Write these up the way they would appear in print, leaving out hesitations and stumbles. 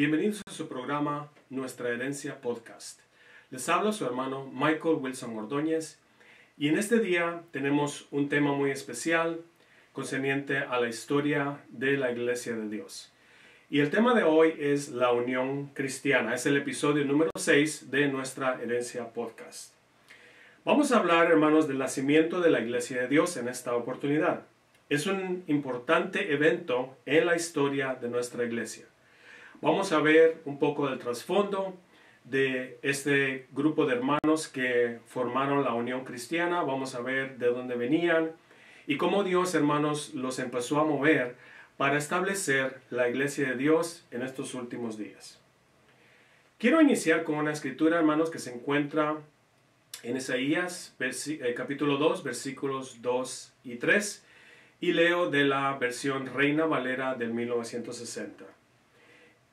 bienvenidos a su programa Nuestra Herencia Podcast. Les habla su hermano Michael Wilson Ordóñez y en este día tenemos un tema muy especial concerniente a la historia de la Iglesia de Dios. Y el tema de hoy es la unión cristiana. Es el episodio número 6 de Nuestra Herencia Podcast. Vamos a hablar, hermanos, del nacimiento de la Iglesia de Dios en esta oportunidad. Es un importante evento en la historia de nuestra iglesia. Vamos a ver un poco del trasfondo de este grupo de hermanos que formaron la unión cristiana. Vamos a ver de dónde venían y cómo Dios, hermanos, los empezó a mover para establecer la iglesia de Dios en estos últimos días. Quiero iniciar con una escritura, hermanos, que se encuentra en Isaías capítulo 2, versículos 2 y 3. Y leo de la versión Reina Valera del 1960.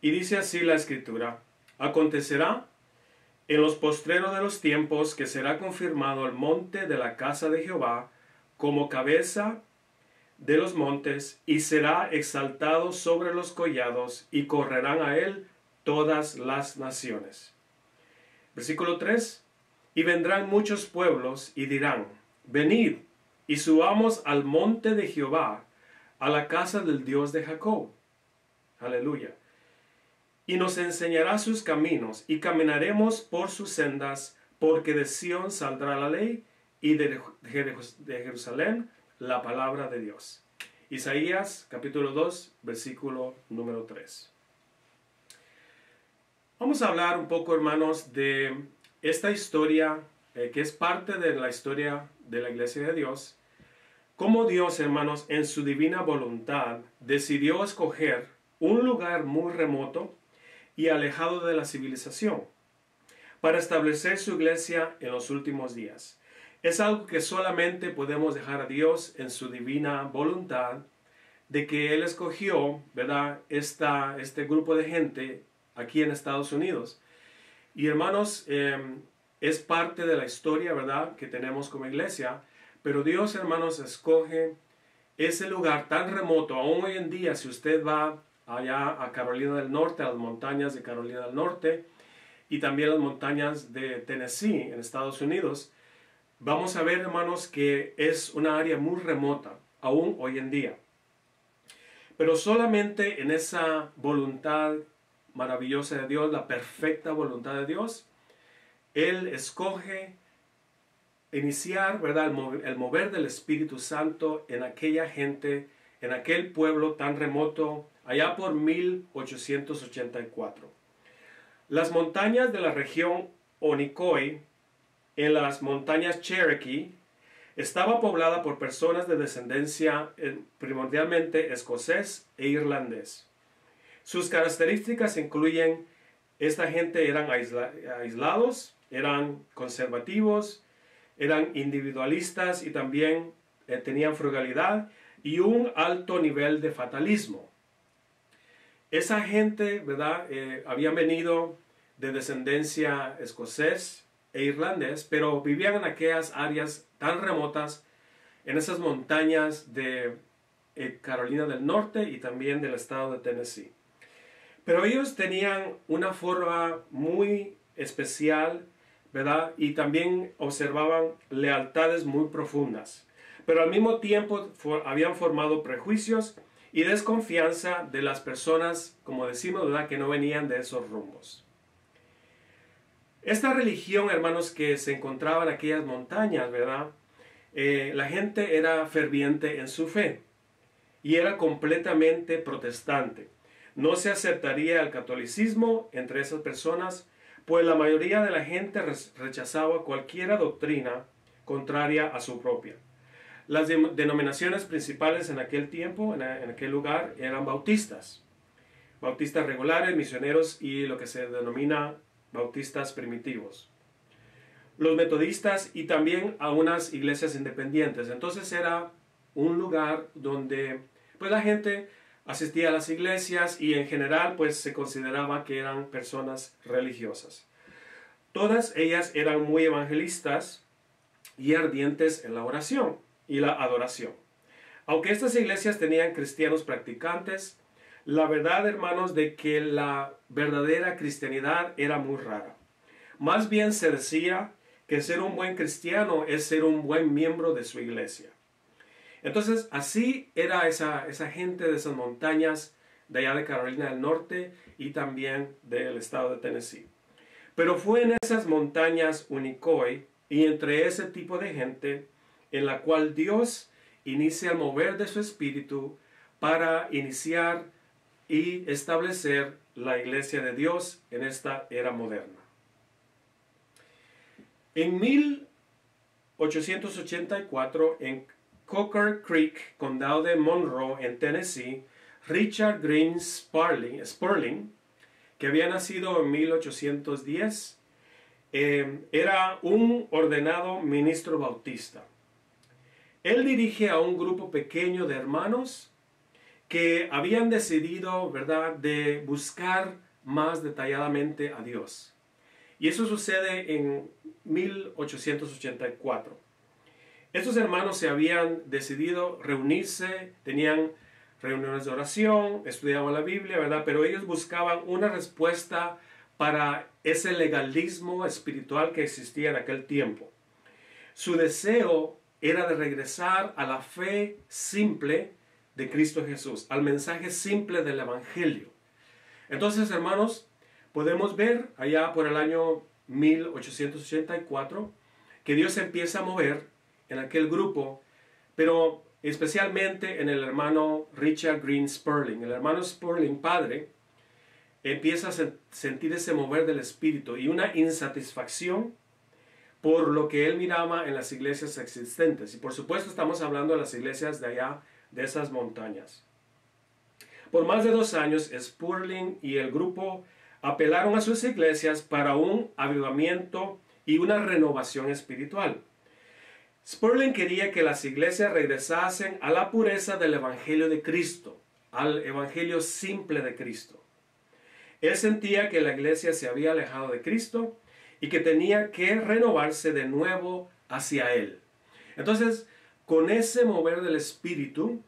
Y dice así la escritura: acontecerá en los postreros de los tiempos que será confirmado el monte de la casa de Jehová como cabeza de los montes, y será exaltado sobre los collados, y correrán a él todas las naciones. Versículo 3. Y vendrán muchos pueblos y dirán: venid, y subamos al monte de Jehová, a la casa del Dios de Jacob. Aleluya. Y nos enseñará sus caminos, y caminaremos por sus sendas, porque de Sión saldrá la ley, y de Jerusalén la palabra de Dios. Isaías capítulo 2, versículo número 3. Vamos a hablar un poco, hermanos, de esta historia que es parte de la historia de la iglesia de Dios. Cómo Dios, hermanos, en su divina voluntad decidió escoger un lugar muy remoto y alejado de la civilización para establecer su iglesia en los últimos días. Es algo que solamente podemos dejar a Dios en su divina voluntad, de que Él escogió, ¿verdad?, este grupo de gente aquí en Estados Unidos. Y hermanos, es parte de la historia, ¿verdad?, que tenemos como iglesia. Pero Dios, hermanos, escoge ese lugar tan remoto. Aún hoy en día, si usted va allá a Carolina del Norte, a las montañas de Carolina del Norte, y también las montañas de Tennessee, en Estados Unidos, vamos a ver, hermanos, que es una área muy remota, aún hoy en día. Pero solamente en esa voluntad maravillosa de Dios, la perfecta voluntad de Dios, Él escoge iniciar, ¿verdad?, el mover del Espíritu Santo en aquella gente, en aquel pueblo tan remoto, allá por 1884. Las montañas de la región Onecoy, en las montañas Cherokee, estaba poblada por personas de descendencia primordialmente escocés e irlandés. Sus características incluyen: esta gente eran aislados, eran conservativos, eran individualistas y también tenían frugalidad y un alto nivel de fatalismo. Esa gente, ¿verdad?, habían venido de descendencia escocés e irlandés, pero vivían en aquellas áreas tan remotas, en esas montañas de Carolina del Norte y también del estado de Tennessee. Pero ellos tenían una forma muy especial, ¿verdad?, y también observaban lealtades muy profundas. Pero al mismo tiempo habían formado prejuicios y desconfianza de las personas, como decimos, ¿verdad?, que no venían de esos rumbos. Esta religión, hermanos, que se encontraba en aquellas montañas, ¿verdad?, la gente era ferviente en su fe y era completamente protestante. No se aceptaría el catolicismo entre esas personas, pues la mayoría de la gente rechazaba cualquier doctrina contraria a su propia. Las denominaciones principales en aquel tiempo, en aquel lugar, eran bautistas regulares, misioneros y lo que se denomina bautistas primitivos. Los metodistas y también a unas iglesias independientes. Entonces era un lugar donde pues la gente asistía a las iglesias y en general pues se consideraba que eran personas religiosas. Todas ellas eran muy evangelistas y ardientes en la oración y la adoración. Aunque estas iglesias tenían cristianos practicantes, la verdad, hermanos, de que la verdadera cristianidad era muy rara. Más bien se decía que ser un buen cristiano es ser un buen miembro de su iglesia. Entonces, así era esa gente de esas montañas de allá de Carolina del Norte y también del estado de Tennessee. Pero fue en esas montañas Unicoi y entre ese tipo de gente en la cual Dios inicia el mover de su espíritu para iniciar y establecer la iglesia de Dios en esta era moderna. En 1884, en Coker Creek, condado de Monroe, en Tennessee, Richard Green Sperling, que había nacido en 1810, era un ordenado ministro bautista. Él dirige a un grupo pequeño de hermanos que habían decidido, ¿verdad?, de buscar más detalladamente a Dios. Y eso sucede en 1884. Estos hermanos se habían decidido reunirse, tenían reuniones de oración, estudiaban la Biblia, ¿verdad? Pero ellos buscaban una respuesta para ese legalismo espiritual que existía en aquel tiempo. Su deseo era de regresar a la fe simple de Cristo Jesús, al mensaje simple del Evangelio. Entonces, hermanos, podemos ver allá por el año 1884 que Dios empieza a mover en aquel grupo, pero especialmente en el hermano Richard Green Sperling. El hermano Sperling, padre, empieza a sentir ese mover del Espíritu y una insatisfacción por lo que él miraba en las iglesias existentes. Y por supuesto estamos hablando de las iglesias de allá, de esas montañas. Por más de 2 años, Sperling y el grupo apelaron a sus iglesias para un avivamiento y una renovación espiritual. Sperling quería que las iglesias regresasen a la pureza del Evangelio de Cristo, al Evangelio simple de Cristo. Él sentía que la iglesia se había alejado de Cristo y que tenía que renovarse de nuevo hacia Él. Entonces, con ese mover del Espíritu,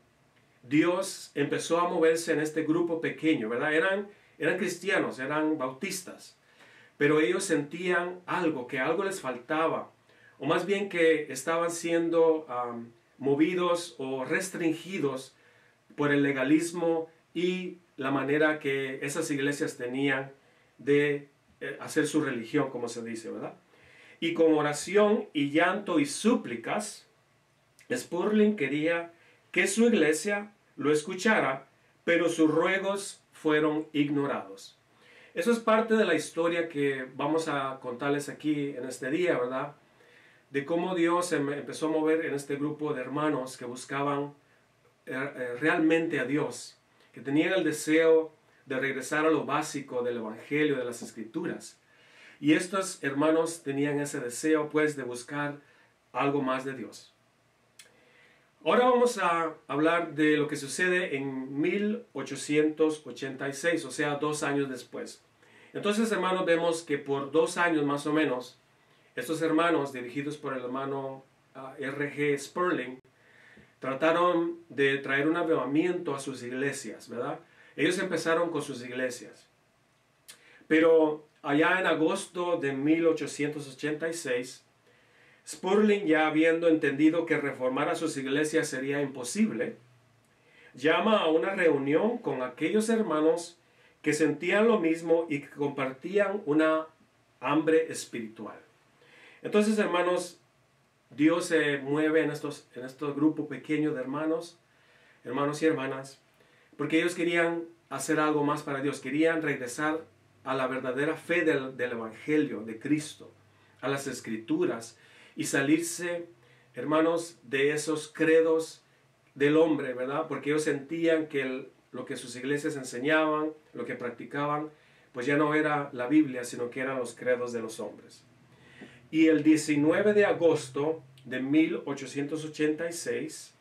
Dios empezó a moverse en este grupo pequeño, ¿verdad? Eran cristianos, eran bautistas, pero ellos sentían algo, que algo les faltaba, o más bien que estaban siendo movidos o restringidos por el legalismo y la manera que esas iglesias tenían de hacer su religión, como se dice, ¿verdad? Y con oración y llanto y súplicas, Sperling quería que su iglesia lo escuchara, pero sus ruegos fueron ignorados. Eso es parte de la historia que vamos a contarles aquí en este día, ¿verdad? De cómo Dios empezó a mover en este grupo de hermanos que buscaban realmente a Dios, que tenían el deseo de regresar a lo básico del Evangelio, de las Escrituras. Y estos hermanos tenían ese deseo, pues, de buscar algo más de Dios. Ahora vamos a hablar de lo que sucede en 1886, o sea, 2 años después. Entonces, hermanos, vemos que por 2 años más o menos, estos hermanos, dirigidos por el hermano R.G. Sperling, trataron de traer un avivamiento a sus iglesias, ¿verdad? Ellos empezaron con sus iglesias. Pero allá en agosto de 1886, Sperling, ya habiendo entendido que reformar a sus iglesias sería imposible, llama a una reunión con aquellos hermanos que sentían lo mismo y que compartían una hambre espiritual. Entonces, hermanos, Dios se mueve en estos grupos pequeños de hermanos y hermanas, porque ellos querían hacer algo más para Dios, querían regresar a la verdadera fe del Evangelio de Cristo, a las Escrituras, y salirse, hermanos, de esos credos del hombre, ¿verdad? Porque ellos sentían que lo que sus iglesias enseñaban, lo que practicaban, pues ya no era la Biblia, sino que eran los credos de los hombres. Y el 19 de agosto de 1886,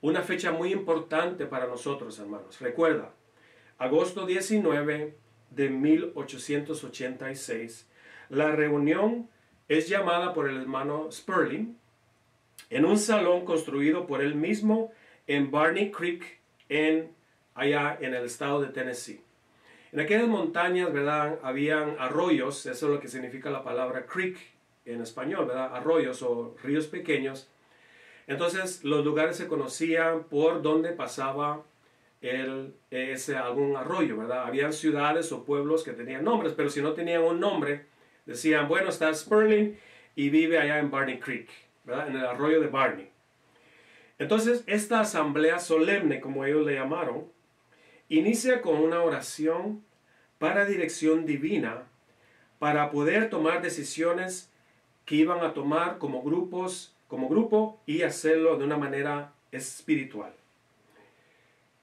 una fecha muy importante para nosotros, hermanos. Recuerda, agosto 19 de 1886, la reunión es llamada por el hermano Sperling en un salón construido por él mismo en Barney Creek, en allá en el estado de Tennessee. En aquellas montañas, ¿verdad?, habían arroyos, eso es lo que significa la palabra creek en español, ¿verdad?, arroyos o ríos pequeños. Entonces los lugares se conocían por donde pasaba algún arroyo, ¿verdad? Habían ciudades o pueblos que tenían nombres, pero si no tenían un nombre, decían, bueno, está Sperling y vive allá en Barney Creek, ¿verdad?, en el arroyo de Barney. Entonces, esta asamblea solemne, como ellos le llamaron, inicia con una oración para dirección divina, para poder tomar decisiones que iban a tomar como grupo y hacerlo de una manera espiritual.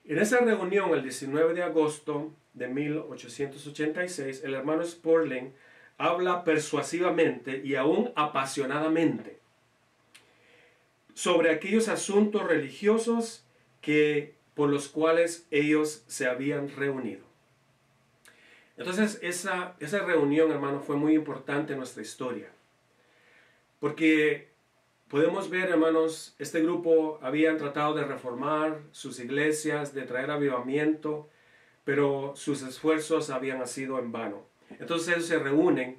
En esa reunión, el 19 de agosto de 1886, el hermano Sperling habla persuasivamente y aún apasionadamente sobre aquellos asuntos religiosos por los cuales ellos se habían reunido. Entonces, esa reunión, hermano, fue muy importante en nuestra historia. Porque podemos ver, hermanos, este grupo habían tratado de reformar sus iglesias, de traer avivamiento, pero sus esfuerzos habían sido en vano. Entonces ellos se reúnen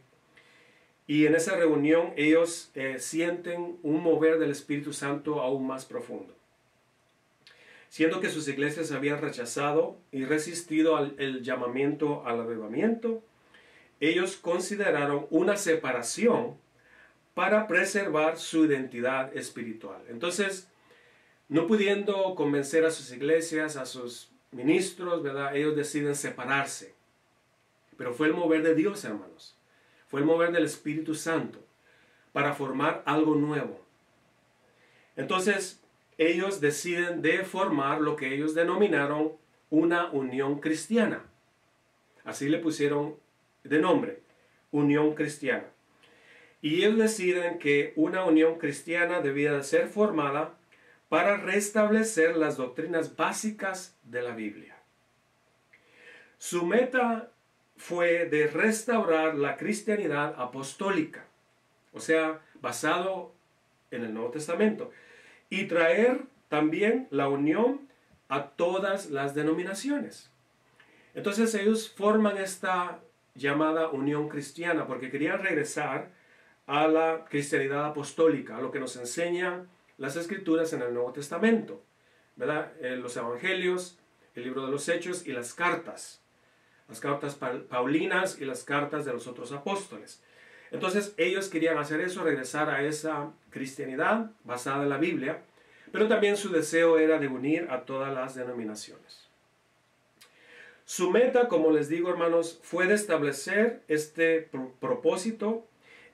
y en esa reunión ellos sienten un mover del Espíritu Santo aún más profundo. Siendo que sus iglesias habían rechazado y resistido el llamamiento al avivamiento, ellos consideraron una separación para preservar su identidad espiritual. Entonces, no pudiendo convencer a sus iglesias, a sus ministros, ¿verdad?, ellos deciden separarse. Pero fue el mover de Dios, hermanos. Fue el mover del Espíritu Santo para formar algo nuevo. Entonces, ellos deciden de formar lo que ellos denominaron una unión cristiana. Así le pusieron de nombre, Unión Cristiana. Y ellos deciden que una unión cristiana debía de ser formada para restablecer las doctrinas básicas de la Biblia. Su meta fue de restaurar la cristianidad apostólica, o sea, basado en el Nuevo Testamento, y traer también la unión a todas las denominaciones. Entonces ellos forman esta llamada unión cristiana porque querían regresar a la cristianidad apostólica, a lo que nos enseñan las Escrituras en el Nuevo Testamento, ¿verdad? Los Evangelios, el libro de los Hechos y las cartas paulinas y las cartas de los otros apóstoles. Entonces ellos querían hacer eso, regresar a esa cristianidad basada en la Biblia, pero también su deseo era de unir a todas las denominaciones. Su meta, como les digo, hermanos, fue de establecer este propósito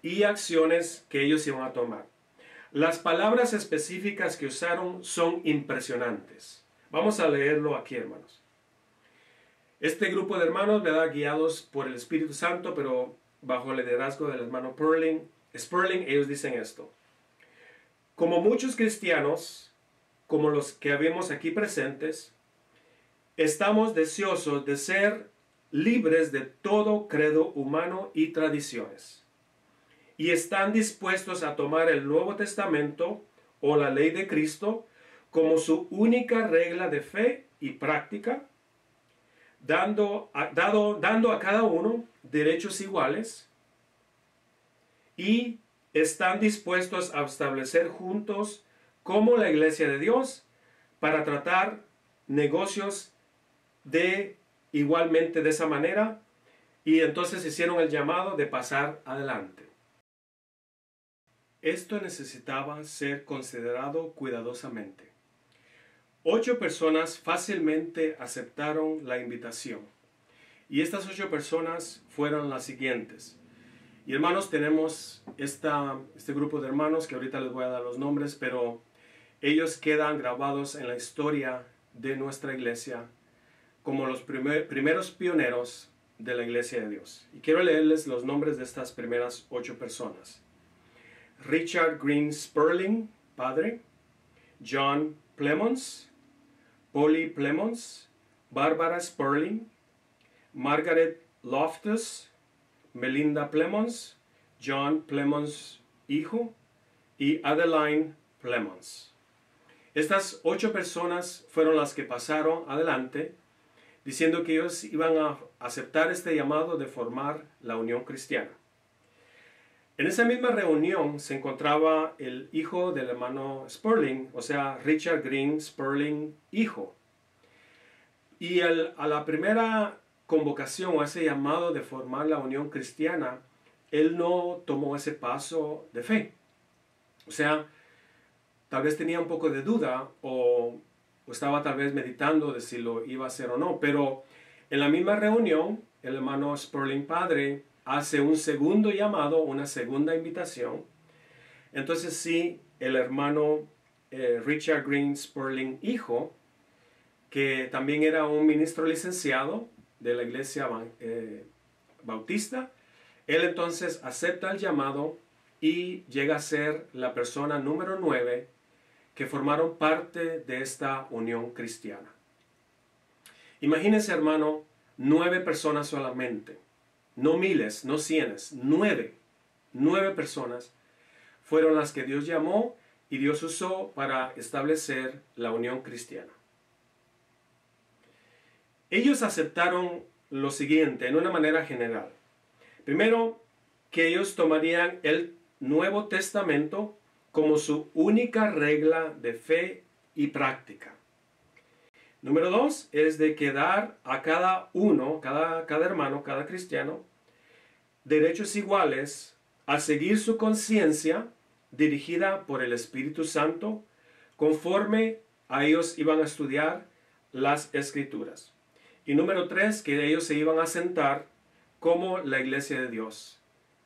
y acciones que ellos iban a tomar. Las palabras específicas que usaron son impresionantes. Vamos a leerlo aquí, hermanos. Este grupo de hermanos, ¿verdad?, guiados por el Espíritu Santo, pero bajo el liderazgo del hermano Sperling, ellos dicen esto: como muchos cristianos, como los que habemos aquí presentes, estamos deseosos de ser libres de todo credo humano y tradiciones, y están dispuestos a tomar el Nuevo Testamento o la ley de Cristo como su única regla de fe y práctica, dando a cada uno derechos iguales, y están dispuestos a establecer juntos como la Iglesia de Dios para tratar negocios igualmente de esa manera, y entonces hicieron el llamado de pasar adelante. Esto necesitaba ser considerado cuidadosamente. 8 personas fácilmente aceptaron la invitación. Y estas 8 personas fueron las siguientes. Y hermanos, tenemos este grupo de hermanos que ahorita les voy a dar los nombres, pero ellos quedan grabados en la historia de nuestra iglesia como los primeros pioneros de la Iglesia de Dios. Y quiero leerles los nombres de estas primeras 8 personas. Richard Green Sperling, padre. John Plemons, Polly Plemons, Barbara Sperling, Margaret Loftus, Melinda Plemons, John Plemons hijo y Adeline Plemons. Estas 8 personas fueron las que pasaron adelante diciendo que ellos iban a aceptar este llamado de formar la Unión Cristiana. En esa misma reunión se encontraba el hijo del hermano Spurling, o sea, Richard Green Spurling, hijo. Y a la primera convocación o ese llamado de formar la Unión Cristiana, él no tomó ese paso de fe. O sea, tal vez tenía un poco de duda o estaba tal vez meditando de si lo iba a hacer o no. Pero en la misma reunión, el hermano Spurling padre hace un segundo llamado, una segunda invitación. Entonces sí, el hermano Richard Green Spurling hijo, que también era un ministro licenciado de la iglesia bautista, él entonces acepta el llamado y llega a ser la persona número 9 que formaron parte de esta unión cristiana. Imagínense, hermano, 9 personas solamente, no miles, no cienes, 9 personas fueron las que Dios llamó y Dios usó para establecer la unión cristiana. Ellos aceptaron lo siguiente en una manera general. Primero, que ellos tomarían el Nuevo Testamento como su única regla de fe y práctica. Número 2 es de que dar a cada uno, cada hermano, cada cristiano, derechos iguales a seguir su conciencia dirigida por el Espíritu Santo conforme a ellos iban a estudiar las Escrituras. Y número 3, que ellos se iban a sentar como la iglesia de Dios.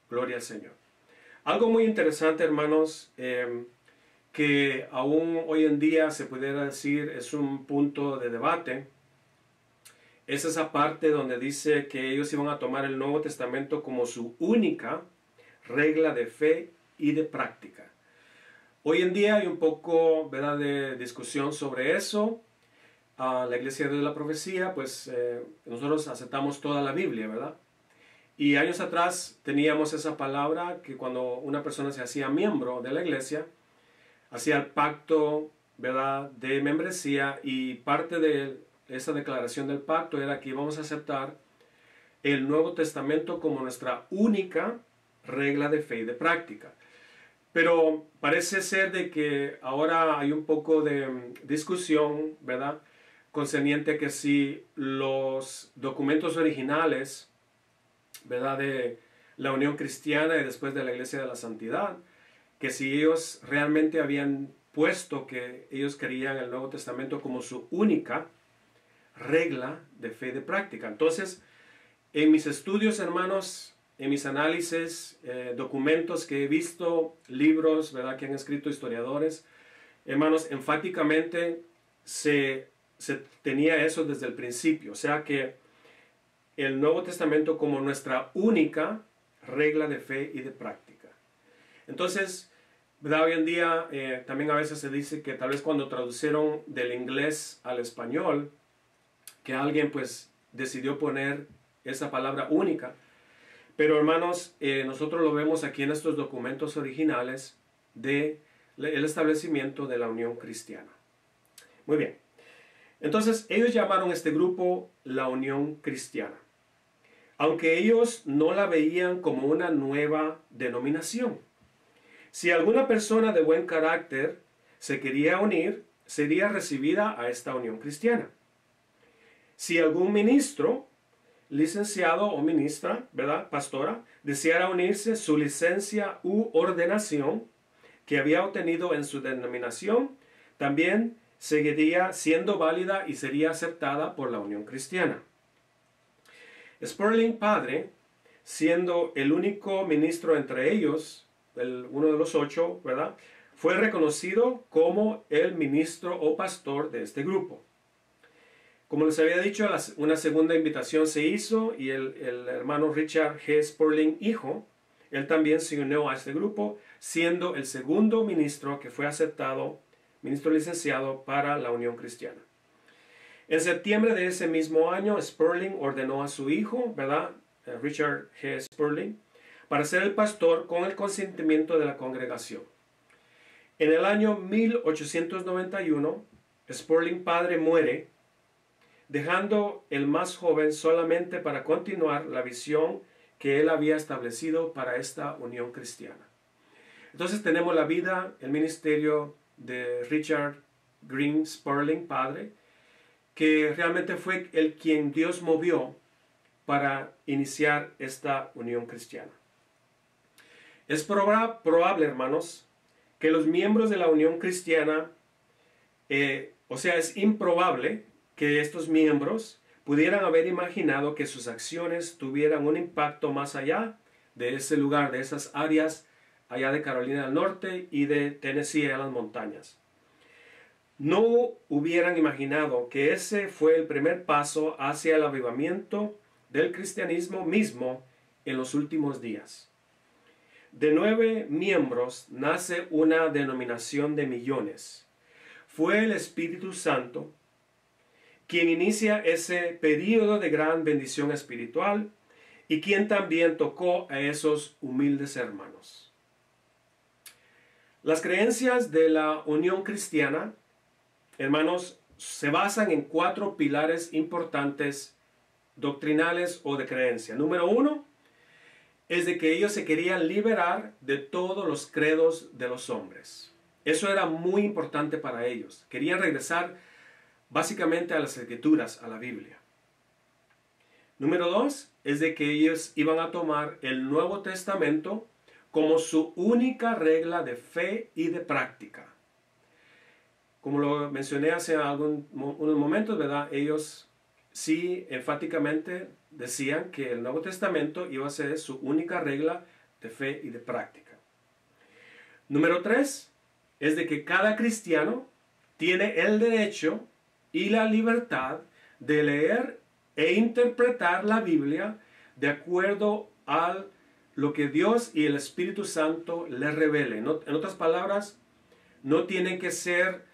Gloria al Señor. Algo muy interesante, hermanos, que aún hoy en día se pudiera decir es un punto de debate, es esa parte donde dice que ellos iban a tomar el Nuevo Testamento como su única regla de fe y de práctica. Hoy en día hay un poco, ¿verdad?, de discusión sobre eso. La Iglesia de la Profecía, pues nosotros aceptamos toda la Biblia, ¿verdad? Y años atrás teníamos esa palabra que cuando una persona se hacía miembro de la iglesia, hacía el pacto, ¿verdad?, de membresía, y parte de esa declaración del pacto era que íbamos a aceptar el Nuevo Testamento como nuestra única regla de fe y de práctica. Pero parece ser de que ahora hay un poco de discusión, ¿verdad?, concerniente que si los documentos originales, ¿verdad?, de la Unión Cristiana y después de la Iglesia de la Santidad, que si ellos realmente habían puesto que ellos querían el Nuevo Testamento como su única regla de fe y de práctica. Entonces, en mis estudios, hermanos, en mis análisis, documentos que he visto, libros, ¿verdad?, que han escrito historiadores, hermanos, enfáticamente se tenía eso desde el principio. O sea que el Nuevo Testamento como nuestra única regla de fe y de práctica. Entonces, ¿verdad?, hoy en día también a veces se dice que tal vez cuando traducieron del inglés al español, que alguien pues decidió poner esa palabra única. Pero hermanos, nosotros lo vemos aquí en estos documentos originales del establecimiento de la Unión Cristiana. Muy bien. Entonces, ellos llamaron a este grupo la Unión Cristiana, aunque ellos no la veían como una nueva denominación. Si alguna persona de buen carácter se quería unir, sería recibida a esta Unión Cristiana. Si algún ministro, licenciado o ministra, ¿verdad?, pastora, deseara unirse, su licencia u ordenación que había obtenido en su denominación también seguiría siendo válida y sería aceptada por la Unión Cristiana. Spurling padre, siendo el único ministro entre ellos, uno de los 8, ¿verdad?, fue reconocido como el ministro o pastor de este grupo. Como les había dicho, una segunda invitación se hizo y el hermano Richard G. Spurling hijo, él también se unió a este grupo, siendo el segundo ministro que fue aceptado, ministro licenciado para la Unión Cristiana. En septiembre de ese mismo año, Spurling ordenó a su hijo, ¿verdad?, Richard G. Spurling, para ser el pastor con el consentimiento de la congregación. En el año 1891, Spurling padre muere, dejando el más joven solamente para continuar la visión que él había establecido para esta unión cristiana. Entonces tenemos la vida, el ministerio de Richard Green Sperling, padre, que realmente fue el quien Dios movió para iniciar esta unión cristiana. Es probable, hermanos, que los miembros de la unión cristiana, es improbable que estos miembros pudieran haber imaginado que sus acciones tuvieran un impacto más allá de ese lugar, de esas áreas allá de Carolina del Norte y de Tennessee, a las montañas. No hubieran imaginado que ese fue el primer paso hacia el avivamiento del cristianismo mismo en los últimos días. De 9 miembros nace una denominación de millones. Fue el Espíritu Santo quien inicia ese período de gran bendición espiritual y quien también tocó a esos humildes hermanos. Las creencias de la unión cristiana, hermanos, se basan en 4 pilares importantes doctrinales o de creencia. Número 1 es de que ellos se querían liberar de todos los credos de los hombres. Eso era muy importante para ellos. Querían regresar básicamente a las Escrituras, a la Biblia. Número 2 es de que ellos iban a tomar el Nuevo Testamento como su única regla de fe y de práctica. Como lo mencioné hace unos momentos, ¿verdad? Ellos sí enfáticamente decían que el Nuevo Testamento iba a ser su única regla de fe y de práctica. Número 3 es de que cada cristiano tiene el derecho y la libertad de leer e interpretar la Biblia de acuerdo a lo que Dios y el Espíritu Santo le revelen. En otras palabras, no tienen que ser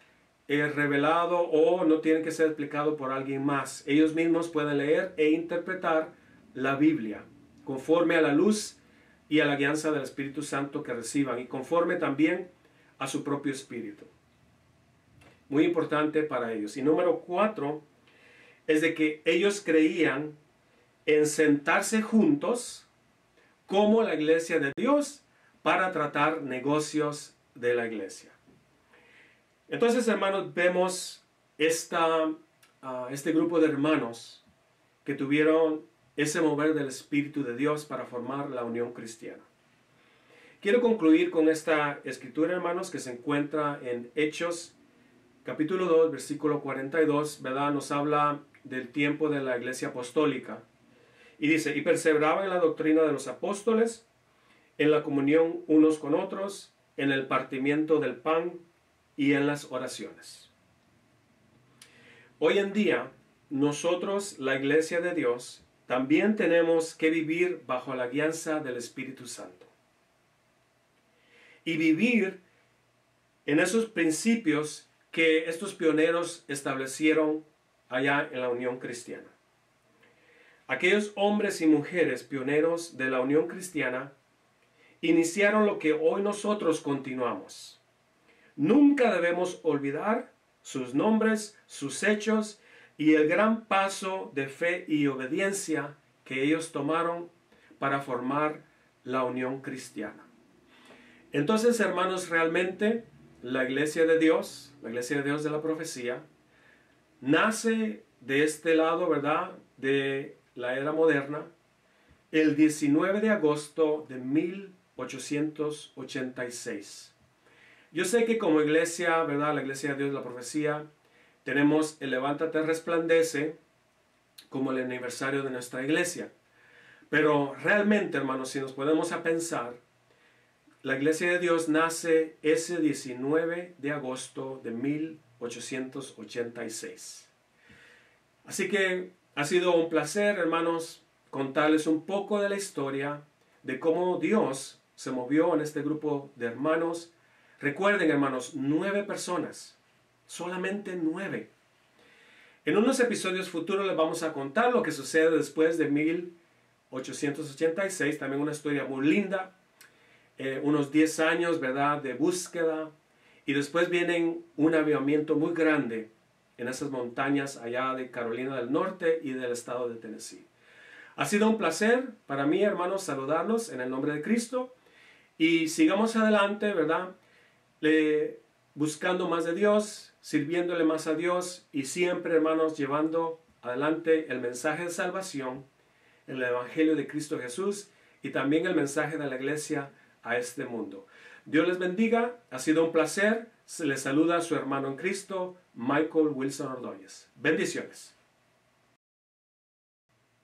revelado o no tienen que ser explicado por alguien más. Ellos mismos pueden leer e interpretar la Biblia conforme a la luz y a la guianza del Espíritu Santo que reciban y conforme también a su propio espíritu. Muy importante para ellos. Y número 4 es de que ellos creían en sentarse juntos como la iglesia de Dios para tratar negocios de la iglesia. Entonces, hermanos, vemos este grupo de hermanos que tuvieron ese mover del Espíritu de Dios para formar la unión cristiana. Quiero concluir con esta escritura, hermanos, que se encuentra en Hechos, capítulo 2, versículo 42, ¿verdad? Nos habla del tiempo de la iglesia apostólica. Y dice, y perseveraban en la doctrina de los apóstoles, en la comunión unos con otros, en el partimiento del pan y en las oraciones. Hoy en día, nosotros, la iglesia de Dios, también tenemos que vivir bajo la guianza del Espíritu Santo. Y vivir en esos principios que estos pioneros establecieron allá en la unión cristiana. Aquellos hombres y mujeres pioneros de la unión cristiana iniciaron lo que hoy nosotros continuamos. Nunca debemos olvidar sus nombres, sus hechos y el gran paso de fe y obediencia que ellos tomaron para formar la unión cristiana. Entonces, hermanos, realmente la iglesia de Dios de la profecía, nace de este lado, ¿verdad?, de la era moderna, el 19 de agosto de 1886. Yo sé que como iglesia, ¿verdad?, la iglesia de Dios de la profecía, tenemos el Levántate Resplandece como el aniversario de nuestra iglesia. Pero realmente, hermanos, si nos ponemos a pensar, la iglesia de Dios nace ese 19 de agosto de 1886. Así que ha sido un placer, hermanos, contarles un poco de la historia de cómo Dios se movió en este grupo de hermanos. Recuerden, hermanos, 9 personas, solamente 9. En unos episodios futuros les vamos a contar lo que sucede después de 1886, también una historia muy linda. Unos 10 años, ¿verdad?, de búsqueda, y después vienen un avivamiento muy grande en esas montañas allá de Carolina del Norte y del estado de Tennessee. Ha sido un placer para mí, hermanos, saludarlos en el nombre de Cristo y sigamos adelante, ¿verdad? Buscando más de Dios, sirviéndole más a Dios y siempre, hermanos, llevando adelante el mensaje de salvación, el Evangelio de Cristo Jesús y también el mensaje de la iglesia a este mundo. Dios les bendiga, ha sido un placer. Se les saluda a su hermano en Cristo, Michael Wilson Ordóñez. Bendiciones.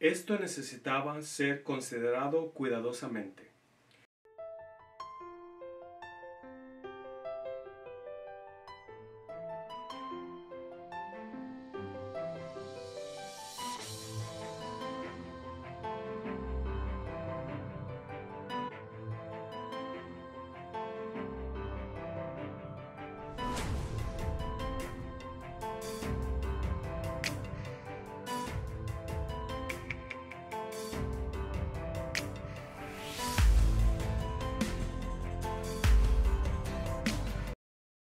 Esto necesitaba ser considerado cuidadosamente.